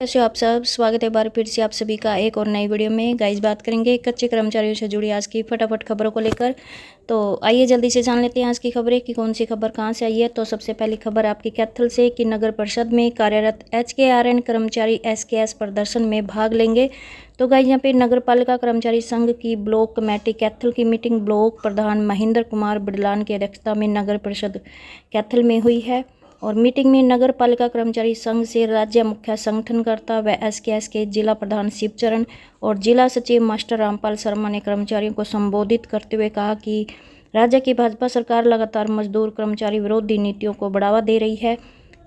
कैसे हो आप सब। स्वागत है एक बार फिर से आप सभी का एक और नई वीडियो में। गाइस बात करेंगे कच्चे कर्मचारियों से जुड़ी आज की फटाफट खबरों को लेकर। तो आइए जल्दी से जान लेते हैं आज की खबरें कि कौन सी खबर कहां से आई है। तो सबसे पहली खबर आपकी कैथल से कि नगर परिषद में कार्यरत HKRN कर्मचारी SKS प्रदर्शन में भाग लेंगे। तो गाइस यहाँ पे नगर पालिका कर्मचारी संघ की ब्लॉक कमेटी कैथल की मीटिंग ब्लॉक प्रधान महेंद्र कुमार बिडलान की अध्यक्षता में नगर परिषद कैथल में हुई है। और मीटिंग में नगर पालिका कर्मचारी संघ से राज्य मुख्य संगठनकर्ता व SKS के जिला प्रधान शिवचरण और जिला सचिव मास्टर रामपाल शर्मा ने कर्मचारियों को संबोधित करते हुए कहा कि राज्य की भाजपा सरकार लगातार मजदूर कर्मचारी विरोधी नीतियों को बढ़ावा दे रही है।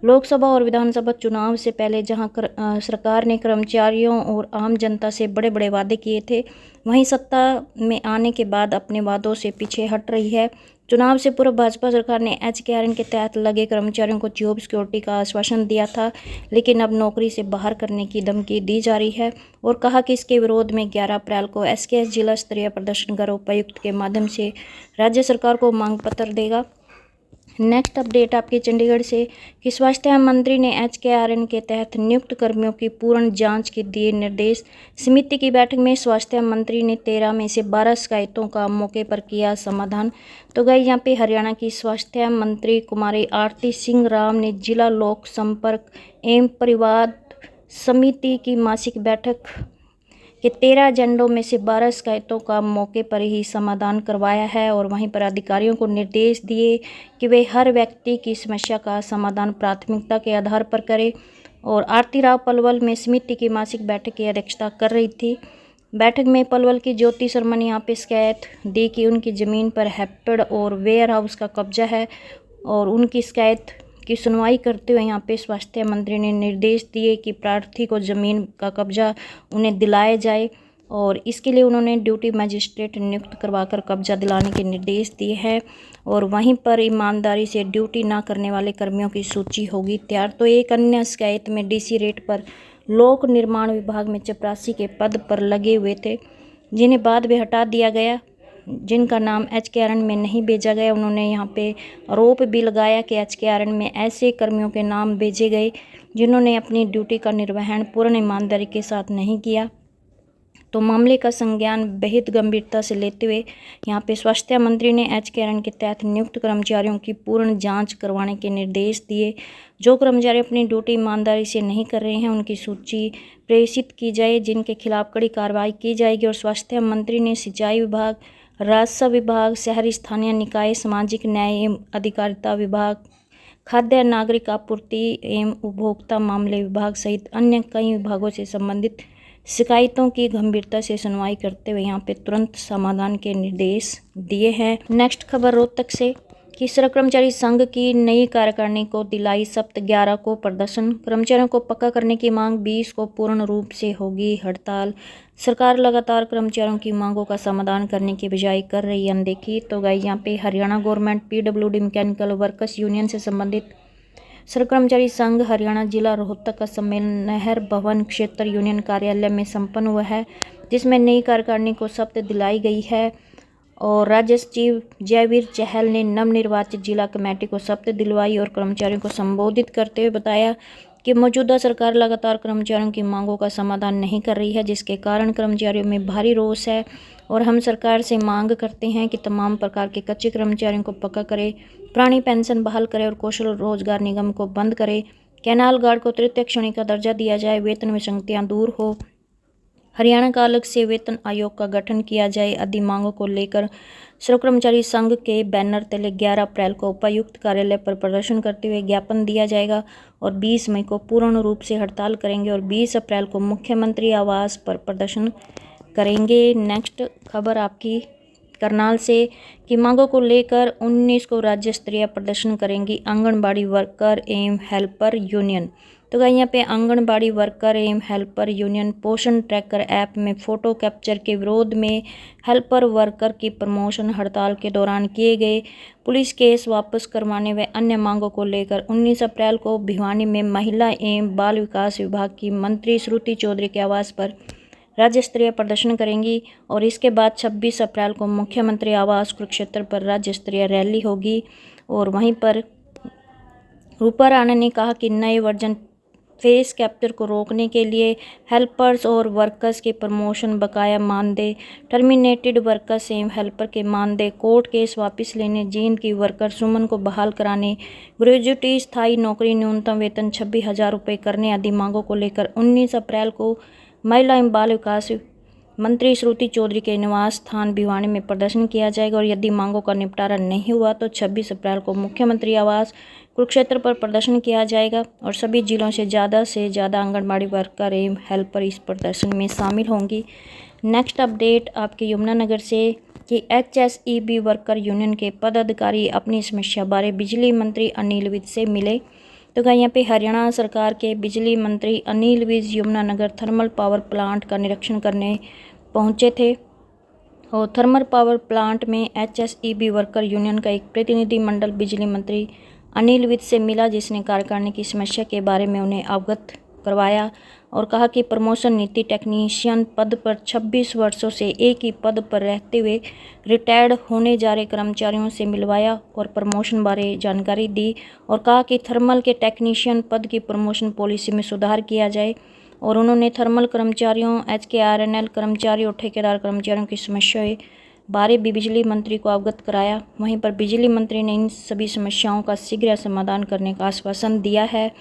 लोकसभा और विधानसभा चुनाव से पहले जहां सरकार ने कर्मचारियों और आम जनता से बड़े बड़े वादे किए थे, वहीं सत्ता में आने के बाद अपने वादों से पीछे हट रही है। चुनाव से पूर्व भाजपा सरकार ने HKRN के तहत लगे कर्मचारियों को जॉब सिक्योरिटी का आश्वासन दिया था, लेकिन अब नौकरी से बाहर करने की धमकी दी जा रही है और कहा कि इसके विरोध में 11 अप्रैल को SKS जिला स्तरीय प्रदर्शन कर उपायुक्त के माध्यम से राज्य सरकार को मांग पत्र देगा। नेक्स्ट अपडेट आपके चंडीगढ़ से कि स्वास्थ्य मंत्री ने HKRN के तहत नियुक्त कर्मियों की पूर्ण जांच के दिए निर्देश। समिति की बैठक में स्वास्थ्य मंत्री ने 13 में से 12 शिकायतों का मौके पर किया समाधान। तो गई यहाँ पे हरियाणा की स्वास्थ्य मंत्री कुमारी आरती सिंह राम ने जिला लोक संपर्क एवं परिवार समिति की मासिक बैठक कि 13 एजेंडों में से 12 शिकायतों का मौके पर ही समाधान करवाया है और वहीं पर अधिकारियों को निर्देश दिए कि वे हर व्यक्ति की समस्या का समाधान प्राथमिकता के आधार पर करें। और आरती राव पलवल में समिति की मासिक बैठक की अध्यक्षता कर रही थी। बैठक में पलवल की ज्योति शर्मा ने यहाँ पे शिकायत दी कि उनकी ज़मीन पर हैप्पड़ और वेयर हाउस का कब्जा है और उनकी शिकायत की सुनवाई करते हुए यहाँ पे स्वास्थ्य मंत्री ने निर्देश दिए कि प्रार्थी को ज़मीन का कब्जा उन्हें दिलाया जाए और इसके लिए उन्होंने ड्यूटी मजिस्ट्रेट नियुक्त करवाकर कब्जा दिलाने के निर्देश दिए हैं। और वहीं पर ईमानदारी से ड्यूटी ना करने वाले कर्मियों की सूची होगी तैयार। तो एक अन्य शिकायत में DC रेट पर लोक निर्माण विभाग में चपरासी के पद पर लगे हुए थे, जिन्हें बाद में हटा दिया गया, जिनका नाम HKRN में नहीं भेजा गया। उन्होंने यहाँ पे आरोप भी लगाया कि HKRN में ऐसे कर्मियों के नाम भेजे गए जिन्होंने अपनी ड्यूटी का निर्वहन पूर्ण ईमानदारी के साथ नहीं किया। तो मामले का संज्ञान बेहद गंभीरता से लेते हुए यहाँ पे स्वास्थ्य मंत्री ने HKRN के तहत नियुक्त कर्मचारियों की पूर्ण जांच करवाने के निर्देश दिए। जो कर्मचारी अपनी ड्यूटी ईमानदारी से नहीं कर रहे हैं उनकी सूची प्रेषित की जाए, जिनके खिलाफ कड़ी कार्रवाई की जाएगी। और स्वास्थ्य मंत्री ने सिंचाई विभाग, राजस्व विभाग, शहरी स्थानीय निकाय, सामाजिक न्याय एवं अधिकारिता विभाग, खाद्य नागरिक आपूर्ति एवं उपभोक्ता मामले विभाग सहित अन्य कई विभागों से संबंधित शिकायतों की गंभीरता से सुनवाई करते हुए यहाँ पे तुरंत समाधान के निर्देश दिए हैं। नेक्स्ट खबर रोहतक से कि सड़क कर्मचारी संघ की नई कार्यकारिणी को दिलाई शपथ। 11 को प्रदर्शन। कर्मचारियों को पक्का करने की मांग। 20 को पूर्ण रूप से होगी हड़ताल। सरकार लगातार कर्मचारियों की मांगों का समाधान करने की बजाय कर रही है अनदेखी। तो गाइस यहाँ पे Haryana government PWD mechanical workers union से संबंधित सड़क कर्मचारी संघ हरियाणा जिला रोहतक का सम्मेलन नहर भवन क्षेत्र यूनियन कार्यालय में संपन्न हुआ है, जिसमें नई कार्यकारिणी को शपथ दिलाई गई है। और राज्य सचिव जयवीर चहल ने नवनिर्वाचित जिला कमेटी को शपथ दिलवाई और कर्मचारियों को संबोधित करते हुए बताया कि मौजूदा सरकार लगातार कर्मचारियों की मांगों का समाधान नहीं कर रही है, जिसके कारण कर्मचारियों में भारी रोष है। और हम सरकार से मांग करते हैं कि तमाम प्रकार के कच्चे कर्मचारियों को पक्का करे, पुरानी पेंशन बहाल करे और कौशल रोजगार निगम को बंद करे, कैनाल गार्ड को तृतीय श्रेणी का दर्जा दिया जाए, वेतन विसंगतियां दूर हो, हरियाणा का अलग से वेतन आयोग का गठन किया जाए आदि मांगों को लेकर सड़क कर्मचारी संघ के बैनर तले 11 अप्रैल को उपायुक्त कार्यालय पर प्रदर्शन करते हुए ज्ञापन दिया जाएगा और 20 मई को पूर्ण रूप से हड़ताल करेंगे और 20 अप्रैल को मुख्यमंत्री आवास पर प्रदर्शन करेंगे। नेक्स्ट खबर आपकी करनाल से कि मांगों को लेकर 19 को राज्य स्तरीय प्रदर्शन करेंगी आंगनबाड़ी वर्कर एवं हेल्पर यूनियन। तो गाइस यहाँ पे आंगनबाड़ी वर्कर एवं हेल्पर यूनियन पोषण ट्रैकर ऐप में फ़ोटो कैप्चर के विरोध में हेल्पर वर्कर की प्रमोशन हड़ताल के दौरान किए गए पुलिस केस वापस करवाने व अन्य मांगों को लेकर 19 अप्रैल को भिवानी में महिला एवं बाल विकास विभाग की मंत्री श्रुति चौधरी के आवास पर राज्य स्तरीय प्रदर्शन करेंगी। और इसके बाद 26 अप्रैल को मुख्यमंत्री आवास कुरुक्षेत्र पर राज्य स्तरीय रैली होगी। और वहीं पर रूपा राणा ने कहा कि नए वर्जन फेस कैप्चर को रोकने के लिए हेल्पर्स और वर्कर्स के प्रमोशन, बकाया मानदेय, टर्मिनेटेड वर्कर्स एवं हेल्पर के मानदेय, कोर्ट केस वापस लेने, जींद की वर्कर सुमन को बहाल कराने, ग्रेजुएटी स्थायी नौकरी न्यूनतम वेतन 26,000 रुपये करने आदि मांगों को लेकर 19 अप्रैल को महिला एवं बाल विकास मंत्री श्रुति चौधरी के निवास स्थान भिवानी में प्रदर्शन किया जाएगा और यदि मांगों का निपटारा नहीं हुआ तो 26 अप्रैल को मुख्यमंत्री आवास कुरुक्षेत्र पर प्रदर्शन किया जाएगा और सभी जिलों से ज़्यादा आंगनबाड़ी वर्कर एवं हेल्पर इस प्रदर्शन में शामिल होंगी। नेक्स्ट अपडेट आपके यमुनानगर से कि HSEB वर्कर यूनियन के पदाधिकारी अपनी समस्या बारे बिजली मंत्री अनिल विज से मिले। तो यहाँ पे हरियाणा सरकार के बिजली मंत्री Anil Vij Yamunanagar thermal power plant का निरीक्षण करने पहुंचे थे और थर्मल पावर प्लांट में HSEB वर्कर यूनियन का एक प्रतिनिधि मंडल बिजली मंत्री अनिल विज से मिला, जिसने कार्यकारिणी की समस्या के बारे में उन्हें अवगत करवाया और कहा कि प्रमोशन नीति टेक्नीशियन पद पर 26 वर्षों से एक ही पद पर रहते हुए रिटायर्ड होने जा रहे कर्मचारियों से मिलवाया और प्रमोशन बारे जानकारी दी और कहा कि थर्मल के टेक्नीशियन पद की प्रमोशन पॉलिसी में सुधार किया जाए और उन्होंने थर्मल कर्मचारियों, HKRNL कर्मचारियों और ठेकेदार कर्मचारियों की समस्याएं बारे भी बिजली मंत्री को अवगत कराया। वहीं पर बिजली मंत्री ने इन सभी समस्याओं का शीघ्र समाधान करने का आश्वासन दिया है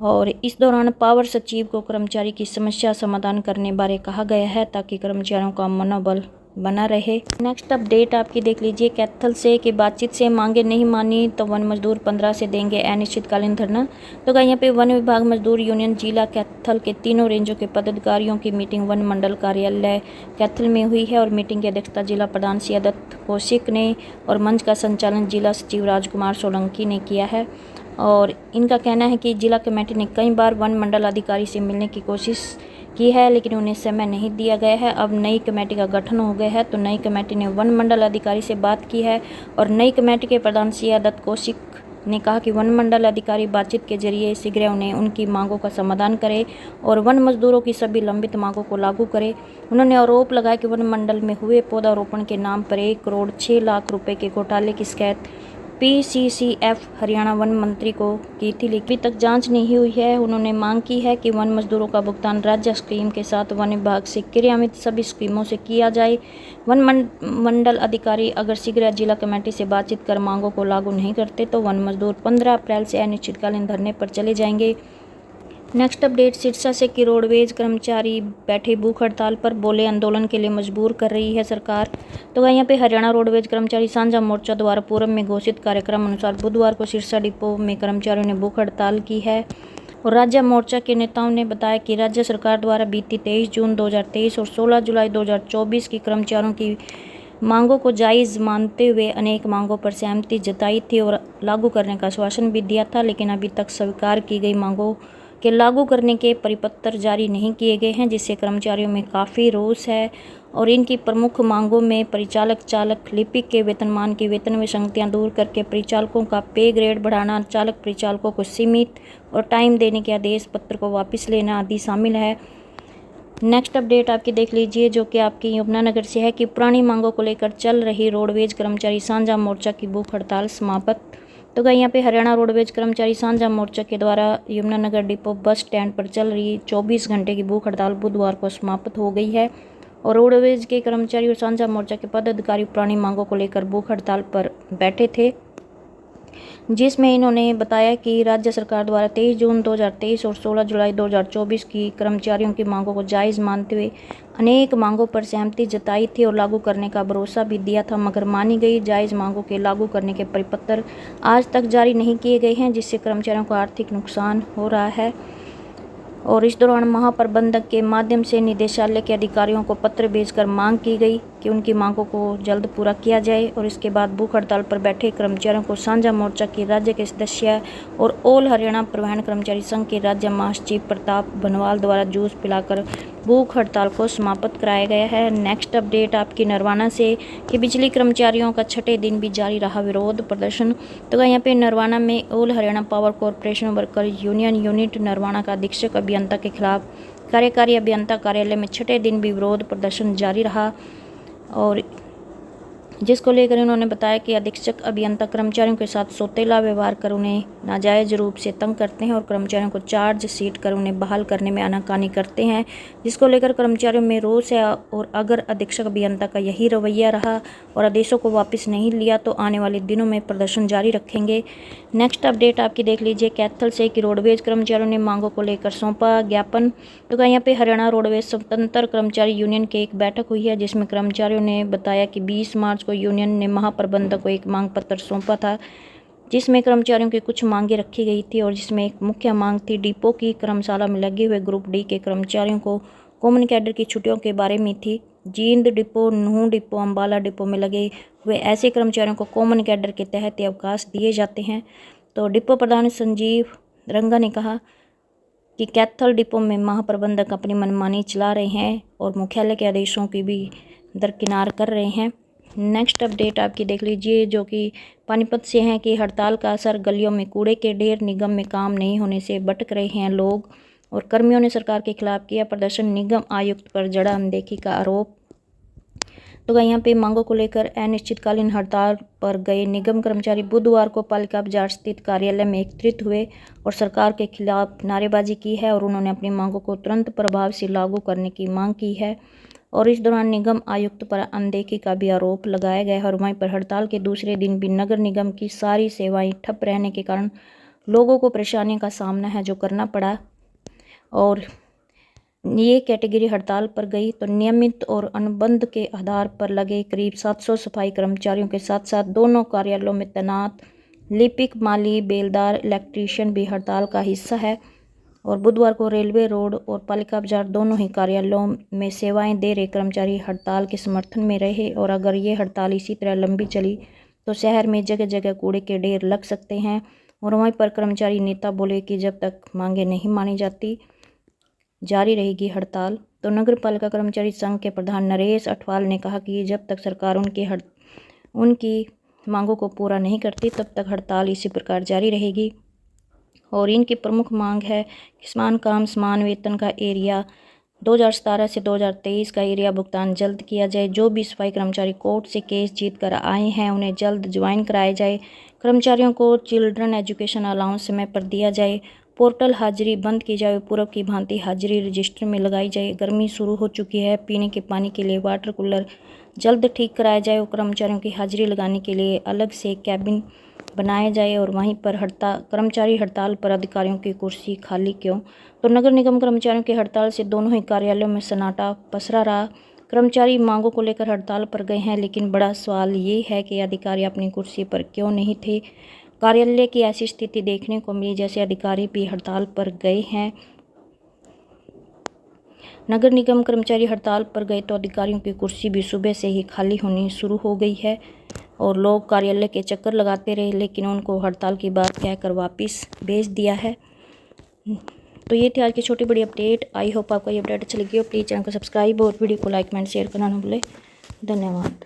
और इस दौरान पावर सचिव को कर्मचारी की समस्या समाधान करने बारे कहा गया है ताकि कर्मचारियों का मनोबल बना रहे। नेक्स्ट अपडेट आपकी देख लीजिए कैथल से कि बातचीत से मांगे नहीं मानी तो वन मजदूर 15 से देंगे अनिश्चितकालीन धरना। तो यहाँ पे वन विभाग मजदूर यूनियन जिला कैथल के तीनों रेंजों के पदाधिकारियों की मीटिंग वन मंडल कार्यालय कैथल में हुई है और मीटिंग की अध्यक्षता जिला प्रधान सियादत कौशिक ने और मंच का संचालन जिला सचिव राजकुमार सोलंकी ने किया है और इनका कहना है कि जिला कमेटी ने कई बार वन मंडल अधिकारी से मिलने की कोशिश की है लेकिन उन्हें समय नहीं दिया गया है। अब नई कमेटी का गठन हो गया है तो नई कमेटी ने वन मंडल अधिकारी से बात की है और नई कमेटी के प्रधान सियादत कौशिक ने कहा कि वन मंडल अधिकारी बातचीत के जरिए शीघ्र उन्हें उनकी मांगों का समाधान करे और वन मजदूरों की सभी लंबित मांगों को लागू करे। उन्होंने आरोप लगाया कि वन मंडल में हुए पौधारोपण के नाम पर 1 करोड़ 6 लाख रुपए के घोटाले की शिकायत PCCF हरियाणा वन मंत्री को की थी लेकिन अभी तक जांच नहीं हुई है। उन्होंने मांग की है कि वन मजदूरों का भुगतान राज्य स्कीम के साथ वन विभाग से क्रियान्वित सभी स्कीमों से किया जाए। वन मंडल अधिकारी अगर शीघ्र जिला कमेटी से बातचीत कर मांगों को लागू नहीं करते तो वन मजदूर 15 अप्रैल से अनिश्चितकालीन धरने पर चले जाएंगे। नेक्स्ट अपडेट सिरसा से कि रोडवेज कर्मचारी बैठे भूख हड़ताल पर, बोले आंदोलन के लिए मजबूर कर रही है सरकार। तो यहाँ पे हरियाणा रोडवेज कर्मचारी साझा मोर्चा द्वारा पूर्व में घोषित कार्यक्रम अनुसार बुधवार को सिरसा डिपो में कर्मचारियों ने भूख हड़ताल की है और राज्य मोर्चा के नेताओं ने बताया कि राज्य सरकार द्वारा बीती 23 जून 2023 और 16 जुलाई 2024 की कर्मचारियों की मांगों को जायज़ मानते हुए अनेक मांगों पर सहमति जताई थी और लागू करने का आश्वासन भी दिया था, लेकिन अभी तक स्वीकार की गई मांगों के लागू करने के परिपत्र जारी नहीं किए गए हैं, जिससे कर्मचारियों में काफ़ी रोष है और इनकी प्रमुख मांगों में परिचालक, चालक, लिपिक के वेतनमान की वेतन विसंगतियां दूर करके परिचालकों का पे ग्रेड बढ़ाना, चालक परिचालकों को सीमित और टाइम देने के आदेश पत्र को वापस लेना आदि शामिल है। नेक्स्ट अपडेट आपकी देख लीजिए जो कि आपकी यमुनानगर से है कि पुरानी मांगों को लेकर चल रही रोडवेज कर्मचारी साझा मोर्चा की भूख हड़ताल समाप्त। तो यहाँ पे हरियाणा रोडवेज कर्मचारी साझा मोर्चा के द्वारा यमुनानगर डिपो बस स्टैंड पर चल रही 24 घंटे की भूख हड़ताल बुधवार को समाप्त हो गई है और रोडवेज के कर्मचारी और साझा मोर्चा के पदाधिकारी पुरानी मांगों को लेकर भूख हड़ताल पर बैठे थे, जिसमें इन्होंने बताया कि राज्य सरकार द्वारा 23 जून 2023 और 16 जुलाई 2024 की कर्मचारियों की मांगों को जायज़ मानते हुए अनेक मांगों पर सहमति जताई थी और लागू करने का भरोसा भी दिया था, मगर मानी गई जायज़ मांगों के लागू करने के परिपत्र आज तक जारी नहीं किए गए हैं, जिससे कर्मचारियों को आर्थिक नुकसान हो रहा है। और इस दौरान महाप्रबंधक के माध्यम से निदेशालय के अधिकारियों को पत्र भेजकर मांग की गई कि उनकी मांगों को जल्द पूरा किया जाए और इसके बाद भूख हड़ताल पर बैठे कर्मचारियों को साझा मोर्चा के राज्य के सदस्य और ऑल हरियाणा परिवहन कर्मचारी संघ के राज्य महासचिव प्रताप बनवाल द्वारा जूस पिलाकर भूख हड़ताल को समाप्त कराया गया है। नेक्स्ट अपडेट आपकी नरवाना से कि बिजली कर्मचारियों का छठे दिन भी जारी रहा विरोध प्रदर्शन। तो यहाँ पे नरवाना में all Haryana power corporation worker union unit Narwana का अधीक्षक अभियंता के खिलाफ कार्यकारी अभियंता कार्यालय में छठे दिन भी विरोध प्रदर्शन जारी रहा और जिसको लेकर उन्होंने बताया कि अधीक्षक अभियंता कर्मचारियों के साथ सौतेला व्यवहार कर उन्हें नाजायज़ रूप से तंग करते हैं और कर्मचारियों को चार्ज शीट कर उन्हें बहाल करने में आनाकानी करते हैं, जिसको लेकर कर्मचारियों में रोष है। और अगर अधीक्षक अभियंता का यही रवैया रहा और आदेशों को वापस नहीं लिया तो आने वाले दिनों में प्रदर्शन जारी रखेंगे। नेक्स्ट अपडेट आपकी देख लीजिए। कैथल से कि रोडवेज कर्मचारियों ने मांगों को लेकर सौंपा ज्ञापन। तो यहाँ पे हरियाणा रोडवेज स्वतंत्र कर्मचारी यूनियन की एक बैठक हुई है, जिसमें कर्मचारियों ने बताया कि 20 मार्च को यूनियन ने महाप्रबंधक को एक मांग पत्र सौंपा था, जिसमें कर्मचारियों की कुछ मांगें रखी गई थी और जिसमें एक मुख्य मांग थी डिपो की कर्मशाला में लगे हुए ग्रुप डी के कर्मचारियों को कॉमन कैडर की छुट्टियों के बारे में थी। Jind depot, Nuh depot, Ambala depot में लगे हुए ऐसे कर्मचारियों को कॉमन कैडर के तहत अवकाश दिए जाते हैं। तो डिपो प्रधान संजीव रंगा ने कहा कि कैथल डिपो में महाप्रबंधक अपनी मनमानी चला रहे हैं और मुख्यालय के आदेशों की भी दरकिनार कर रहे हैं। नेक्स्ट अपडेट आपकी देख लीजिए, जो कि पानीपत से है कि हड़ताल का असर, गलियों में कूड़े के ढेर, निगम में काम नहीं होने से भटक रहे हैं लोग और कर्मियों ने सरकार के खिलाफ किया प्रदर्शन, निगम आयुक्त पर जड़ा अनदेखी का आरोप। तो यहाँ पे मांगों को लेकर अनिश्चितकालीन हड़ताल पर गए निगम कर्मचारी बुधवार को पालिका बाजार स्थित कार्यालय में एकत्रित हुए और सरकार के खिलाफ नारेबाजी की है और उन्होंने अपनी मांगों को तुरंत प्रभाव से लागू करने की मांग की है। और इस दौरान निगम आयुक्त पर अनदेखी का भी आरोप लगाया गया है। और वहीं पर हड़ताल के दूसरे दिन भी नगर निगम की सारी सेवाएं ठप रहने के कारण लोगों को परेशानियों का सामना है जो करना पड़ा। और ये कैटेगरी हड़ताल पर गई तो नियमित और अनुबंध के आधार पर लगे करीब 700 सफाई कर्मचारियों के साथ साथ दोनों कार्यालयों में तैनात लिपिक, माली, बेलदार, इलेक्ट्रीशियन भी हड़ताल का हिस्सा है। और बुधवार को रेलवे रोड और पालिका बाजार दोनों ही कार्यालयों में सेवाएं दे रहे कर्मचारी हड़ताल के समर्थन में रहे। और अगर ये हड़ताल इसी तरह लंबी चली तो शहर में जगह जगह कूड़े के ढेर लग सकते हैं। और वहीं पर कर्मचारी नेता बोले कि जब तक मांगे नहीं मानी जाती जारी रहेगी हड़ताल। तो नगर पालिका कर्मचारी संघ के प्रधान नरेश अठवाल ने कहा कि जब तक सरकार उनकी मांगों को पूरा नहीं करती तब तक हड़ताल इसी प्रकार जारी रहेगी। और इनकी प्रमुख मांग है कि समान काम समान वेतन का एरिया 2017 से 2023 का एरिया भुगतान जल्द किया जाए। जो भी सफाई कर्मचारी कोर्ट से केस जीत कर आए हैं उन्हें जल्द ज्वाइन कराया जाए। कर्मचारियों को चिल्ड्रन एजुकेशन अलाउंस समय पर दिया जाए। पोर्टल हाजिरी बंद की जाए, पूर्व की भांति हाजिरी रजिस्टर में लगाई जाए। गर्मी शुरू हो चुकी है, पीने के पानी के लिए वाटर कूलर जल्द ठीक कराया जाए और कर्मचारियों की हाजिरी लगाने के लिए अलग से कैबिन बनाया जाए। और वहीं पर कर्मचारी हड़ताल पर अधिकारियों की कुर्सी खाली क्यों? तो नगर निगम कर्मचारियों की हड़ताल से दोनों ही कार्यालयों में सन्नाटा पसरा रहा। कर्मचारी मांगों को लेकर हड़ताल पर गए हैं, लेकिन बड़ा सवाल ये है कि अधिकारी अपनी कुर्सी पर क्यों नहीं थे। कार्यालय की ऐसी स्थिति देखने को मिली जैसे अधिकारी भी हड़ताल पर गए हैं। नगर निगम कर्मचारी हड़ताल पर गए तो अधिकारियों की कुर्सी भी सुबह से ही खाली होनी शुरू हो गई है और लोग कार्यालय के चक्कर लगाते रहे, लेकिन उनको हड़ताल की बात कहकर वापस भेज दिया है। तो ये थी आज की छोटी बड़ी अपडेट। आई होप आपको ये अपडेट अच्छी लगी हो। प्लीज़ चैनल को सब्सक्राइब और वीडियो को लाइक, कमेंट, शेयर करना ना भूलें। धन्यवाद।